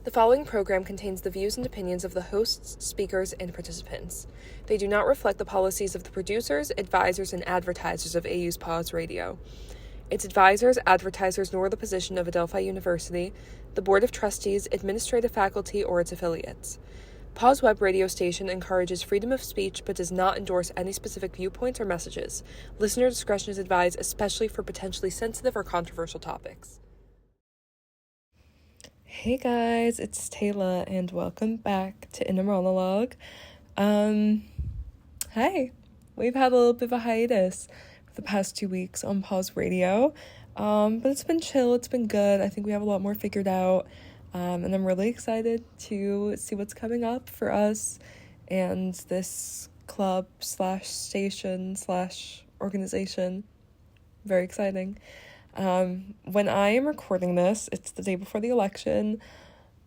The following program contains the views and opinions of the hosts, speakers, and participants. They do not reflect the policies of the producers, advisors, and advertisers of AU's Paws Radio. Its advisors, advertisers, nor the position of Adelphi University, the Board of Trustees, administrative faculty, or its affiliates. Paws web radio station encourages freedom of speech but does not endorse any specific viewpoints or messages. Listener discretion is advised, especially for potentially sensitive or controversial topics. Hey guys, it's Tayla and welcome back to Monologue. Hey, we've had a little bit of a hiatus for the past 2 weeks on Paws Radio, but it's been chill, it's been good. I think we have a lot more figured out, and I'm really excited to see what's coming up for us and this club / station / organization. Very exciting. When I am recording this, it's the day before the election.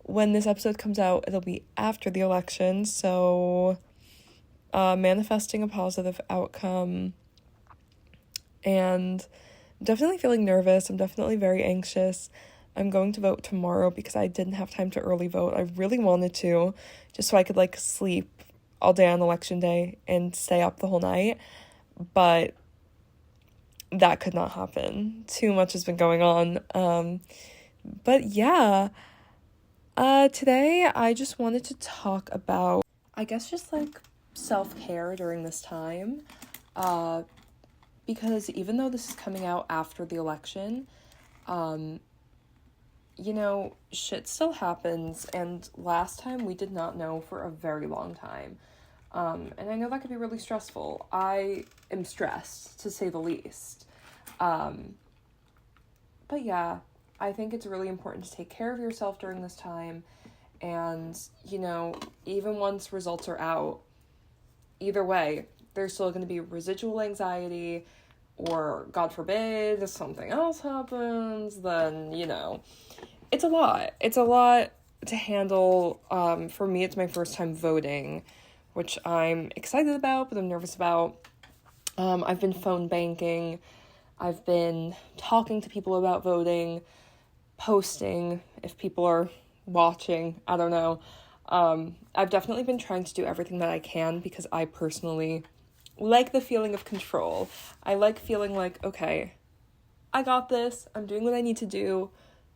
When this episode comes out, it'll be after the election, so manifesting a positive outcome, and I'm definitely feeling nervous. I'm definitely very anxious. I'm going to vote tomorrow because I didn't have time to early vote. I really wanted to, just so I could sleep all day on election day and stay up the whole night, but that could not happen. Too much has been going on. But yeah, today I just wanted to talk about, I guess, just self-care during this time. Because even though this is coming out after the election, shit still happens. And last time we did not know for a very long time. And I know that could be really stressful. I am stressed, to say the least. But yeah, I think it's really important to take care of yourself during this time. And, even once results are out, either way, there's still going to be residual anxiety, or God forbid, if something else happens, then, it's a lot. It's a lot to handle. For me, it's my first time voting, which I'm excited about, but I'm nervous about. I've been phone banking. I've been talking to people about voting, posting if people are watching. I don't know. I've definitely been trying to do everything that I can because I personally like the feeling of control. I like feeling like, okay, I got this. I'm doing what I need to do.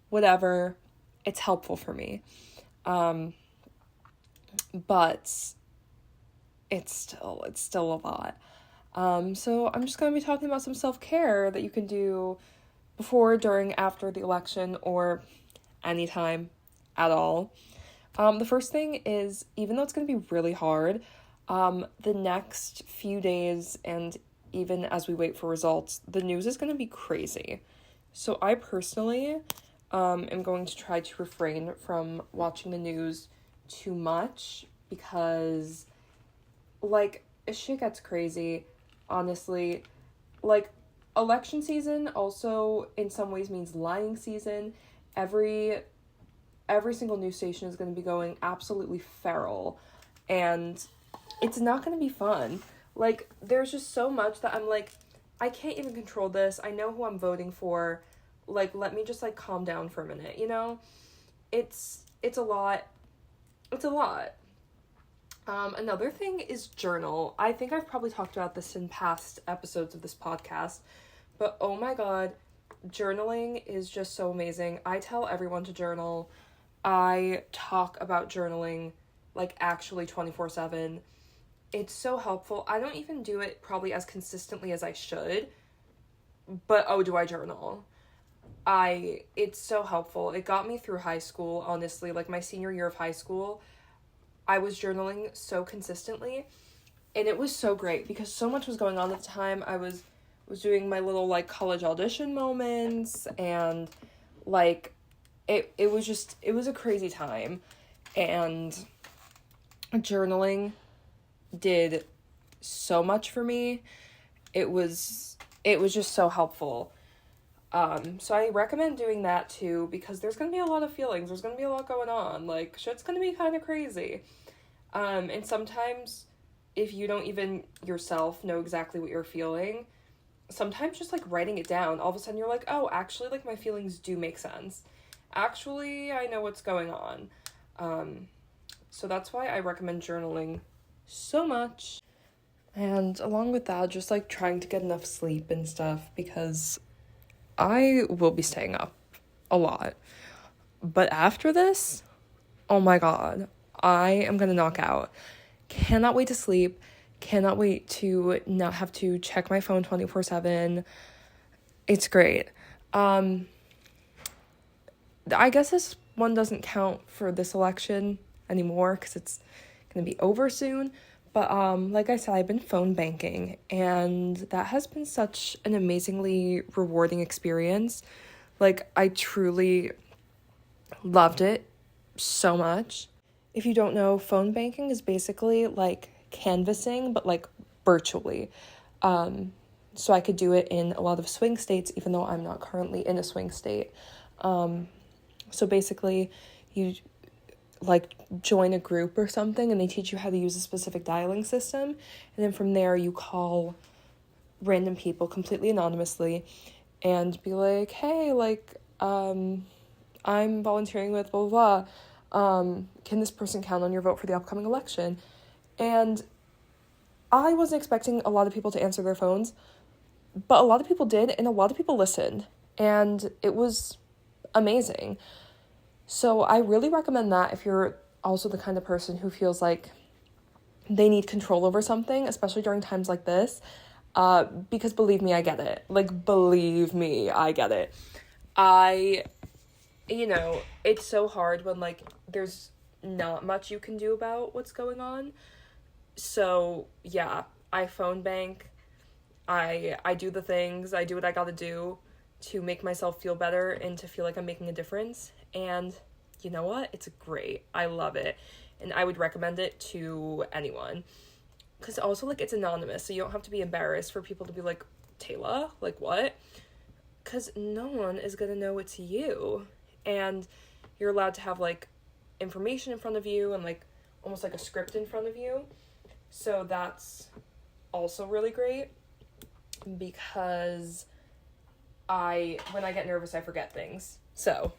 Whatever. It's helpful for me. But it's still a lot. So I'm just going to be talking about some self-care that you can do before, during, after the election, or anytime at all. The first thing is, even though it's going to be really hard, the next few days, and even as we wait for results, the news is going to be crazy. So I personally am going to try to refrain from watching the news too much because, shit gets crazy. Honestly, election season also in some ways means lying season. Every single news station is going to be going absolutely feral, and it's not going to be fun. There's just so much that I'm I can't even control this. I know who I'm voting for. Let me just calm down for a minute, It's a lot. It's a lot. Another thing is journal. I think I've probably talked about this in past episodes of this podcast, but oh my god, journaling is just so amazing. I tell everyone to journal. I talk about journaling actually 24/7. It's so helpful. I don't even do it probably as consistently as I should, but do I journal? It's so helpful. It got me through high school, honestly. My senior year of high school, I was journaling so consistently, and it was so great because so much was going on at the time. I was doing my little college audition moments, and it was a crazy time, and journaling did so much for me. It was just so helpful. So I recommend doing that too, because there's going to be a lot of feelings. There's going to be a lot going on. Shit's going to be kind of crazy. And sometimes if you don't even yourself know exactly what you're feeling, sometimes just writing it down, all of a sudden you're oh, actually my feelings do make sense. Actually, I know what's going on. So that's why I recommend journaling so much. And along with that, just like trying to get enough sleep and stuff, because I will be staying up a lot. But after this, oh my god, I am gonna knock out. Cannot wait to sleep. Cannot wait to not have to check my phone 24/7. It's great. I guess this one doesn't count for this election anymore because it's gonna be over soon. But like I said, I've been phone banking, and that has been such an amazingly rewarding experience. Like, I truly loved it so much. If you don't know, phone banking is basically like canvassing, but like virtually. So I could do it in a lot of swing states, even though I'm not currently in a swing state. So basically, you like join a group or something, and they teach you how to use a specific dialing system, and then from there you call random people completely anonymously and be like, hey, like, I'm volunteering with blah blah blah. Can this person count on your vote for the upcoming election? And I wasn't expecting a lot of people to answer their phones, but a lot of people did, and a lot of people listened, and it was amazing. So I really recommend that if you're also the kind of person who feels like they need control over something, especially during times like this, because believe me, I get it. Like, believe me, I get it. It's so hard when, like, there's not much you can do about what's going on. So, yeah, I phone bank. I do the things. I do what I gotta do to make myself feel better and to feel like I'm making a difference. And you know what? It's great. I love it. And I would recommend it to anyone. Because also, like, it's anonymous, so you don't have to be embarrassed for people to be like, Tayla? Like, what? Because no one is gonna know it's you. And you're allowed to have, like, information in front of you and, like, almost like a script in front of you. So that's also really great, because when I get nervous, I forget things. So,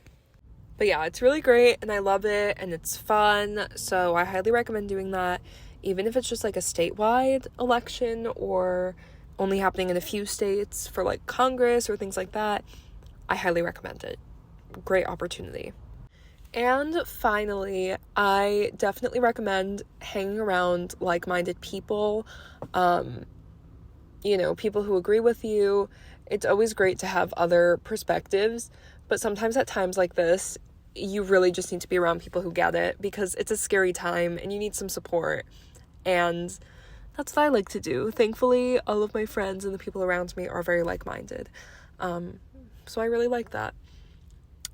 but yeah, it's really great, and I love it, and it's fun, so I highly recommend doing that, even if it's just, like, a statewide election, or only happening in a few states for, like, Congress or things like that. I highly recommend it. Great opportunity. And finally, I definitely recommend hanging around like-minded people, people who agree with you. It's always great to have other perspectives, but sometimes at times like this, you really just need to be around people who get it, because it's a scary time and you need some support. And that's what I like to do. Thankfully, all of my friends and the people around me are very like-minded. So I really like that.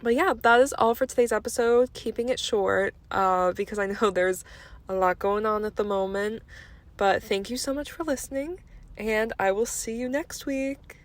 But yeah, that is all for today's episode. Keeping it short, because I know there's a lot going on at the moment. But thank you so much for listening, and I will see you next week.